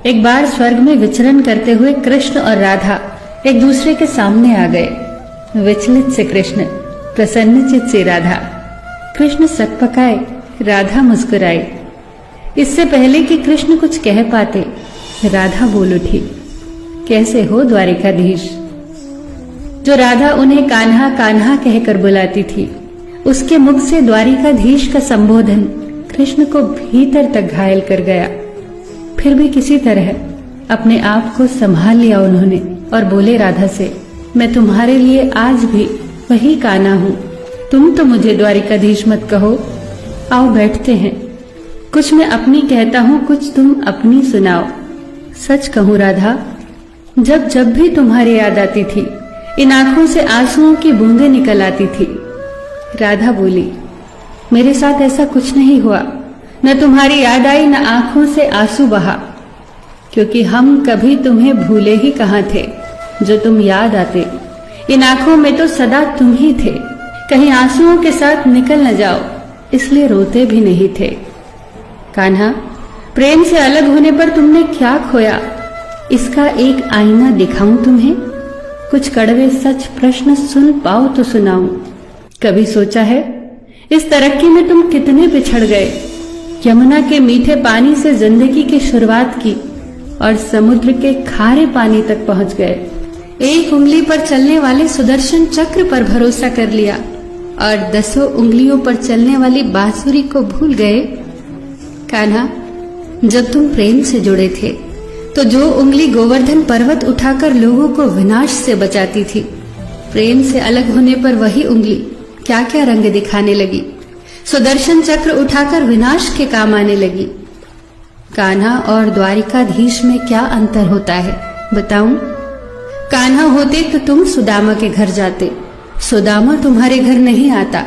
एक बार स्वर्ग में विचरण करते हुए कृष्ण और राधा एक दूसरे के सामने आ गए। विचलित से कृष्ण, प्रसन्नचित से राधा। कृष्ण सकपकाए, राधा मुस्कुराई। इससे पहले कि कृष्ण कुछ कह पाते, राधा बोल उठी, कैसे हो द्वारिकाधीश। जो राधा उन्हें कान्हा कान्हा कहकर बुलाती थी, उसके मुख से द्वारिकाधीश का संबोधन कृष्ण को भीतर तक घायल कर गया। फिर भी किसी तरह अपने आप को संभाल लिया उन्होंने और बोले राधा से, मैं तुम्हारे लिए आज भी वही कान्हा हूं। तुम तो मुझे द्वारिकाधीश मत कहो। आओ बैठते हैं। कुछ मैं अपनी कहता हूं, कुछ तुम अपनी सुनाओ। सच कहूं राधा, जब जब भी तुम्हारी याद आती थी, इन आंखों से आंसुओं की बूंदें निकल आती थी। राधा बोली, मेरे साथ ऐसा कुछ नहीं हुआ। न तुम्हारी याद आई, न आंखों से आंसू बहा, क्योंकि हम कभी तुम्हें भूले ही कहाँ थे। जो तुम याद आते, इन आंखों में तो सदा तुम ही थे। कहीं आंसुओं के साथ निकल न जाओ, इसलिए रोते भी नहीं थे। कान्हा, प्रेम से अलग होने पर तुमने क्या खोया, इसका एक आईना दिखाऊं तुम्हें। कुछ कड़वे सच प्रश्न सुन पाओ तो सुनाऊं। कभी सोचा है इस तरक्की में तुम कितने पिछड़ गए। यमुना के मीठे पानी से जिंदगी की शुरुआत की और समुद्र के खारे पानी तक पहुंच गए। एक उंगली पर चलने वाले सुदर्शन चक्र पर भरोसा कर लिया और 10 उंगलियों पर चलने वाली बांसुरी को भूल गए। कान्हा, जब तुम प्रेम से जुड़े थे तो जो उंगली गोवर्धन पर्वत उठाकर लोगों को विनाश से बचाती थी, प्रेम से अलग होने पर वही उंगली क्या क्या रंग दिखाने लगी। सुदर्शन चक्र उठाकर विनाश के काम आने लगी। कान्हा और द्वारिकाधीश में क्या अंतर होता है बताऊं? कान्हा होते तो तुम सुदामा के घर जाते, सुदामा तुम्हारे घर नहीं आता।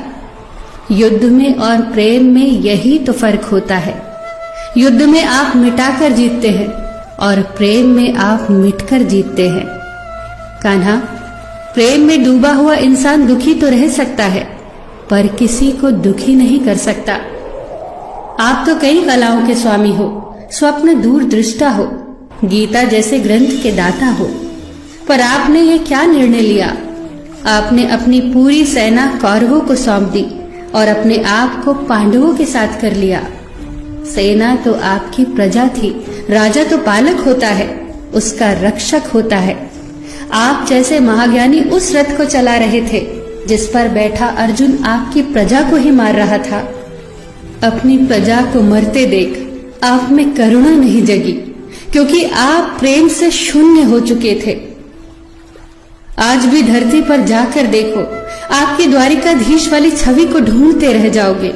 युद्ध में और प्रेम में यही तो फर्क होता है। युद्ध में आप मिटाकर जीतते हैं और प्रेम में आप मिटकर जीतते हैं। कान्हा, प्रेम में डूबा हुआ इंसान दुखी तो रह सकता है, पर किसी को दुखी नहीं कर सकता। आप तो कई कलाओं के स्वामी हो, स्वप्न दूरदृष्टा हो, गीता जैसे ग्रंथ के दाता हो, पर आपने ये क्या निर्णय लिया? आपने अपनी पूरी सेना कौरवों को सौंप दी और अपने आप को पांडवों के साथ कर लिया। सेना तो आपकी प्रजा थी, राजा तो पालक होता है, उसका रक्षक होता है। आप जैसे महाज्ञानी उस रथ को चला रहे थे जिस पर बैठा अर्जुन आपकी प्रजा को ही मार रहा था। अपनी प्रजा को मरते देख आप में करुणा नहीं जगी, क्योंकि आप प्रेम से शून्य हो चुके थे। आज भी धरती पर जाकर देखो, आपकी द्वारिकाधीश वाली छवि को ढूंढते रह जाओगे।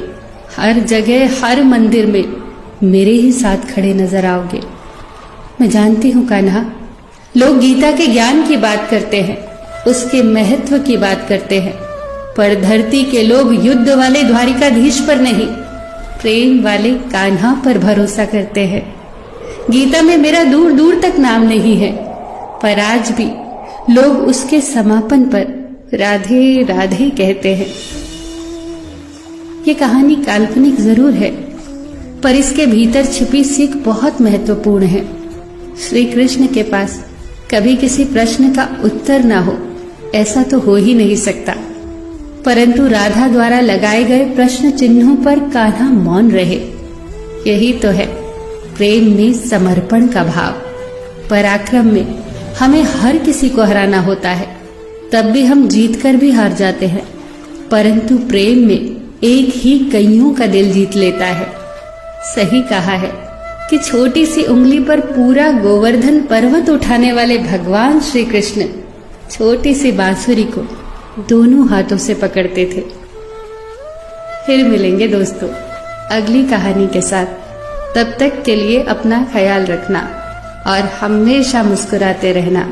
हर जगह, हर मंदिर में मेरे ही साथ खड़े नजर आओगे। मैं जानती हूँ कान्हा, लोग गीता के ज्ञान की बात करते हैं, उसके महत्व की बात करते हैं, पर धरती के लोग युद्ध वाले द्वारिकाधीश पर नहीं, प्रेम वाले कान्हा पर भरोसा करते हैं। गीता में मेरा दूर दूर तक नाम नहीं है, पर आज भी लोग उसके समापन पर राधे राधे कहते हैं। ये कहानी काल्पनिक जरूर है, पर इसके भीतर छिपी सीख बहुत महत्वपूर्ण है। श्री कृष्ण के पास कभी किसी प्रश्न का उत्तर ना हो, ऐसा तो हो ही नहीं सकता, परंतु राधा द्वारा लगाए गए प्रश्न चिन्हों पर कान्हा मौन रहे। यही तो है प्रेम में समर्पण का भाव। पराक्रम में हमें हर किसी को हराना होता है, तब भी हम जीतकर भी हार जाते हैं, परंतु प्रेम में एक ही कईयों का दिल जीत लेता है। सही कहा है कि छोटी सी उंगली पर पूरा गोवर्धन पर्वत उठाने वाले भगवान श्री कृष्ण छोटी सी बांसुरी को दोनों हाथों से पकड़ते थे। फिर मिलेंगे दोस्तों अगली कहानी के साथ। तब तक के लिए अपना ख्याल रखना और हमेशा मुस्कुराते रहना।